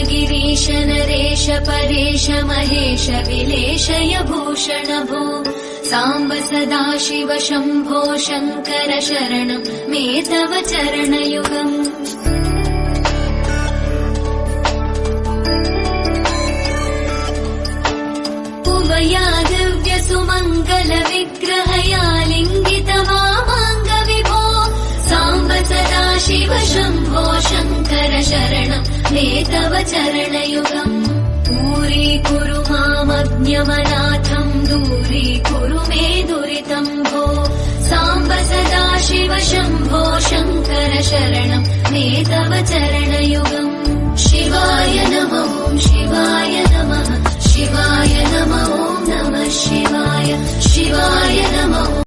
गिरीश नरेश परेश महेश विलेशय भूषण भो साम्ब सदाशिव शम्भो शङ्कर शरणं मे तव चरणयुगम्। उभया दिव्य सुमङ्गल विग्रहया लिङ्गित वामाङ्ग विभो साम्ब सदाशिव शम्भो शङ्कर शरणं मे तव चरणयुगम्। दूरीकुरु मामज्ञमनाथं दूरीकुरु मे दुरितं भो साम्ब सदाशिव शम्भो शङ्कर शरणं मे तव चरणयुगम्।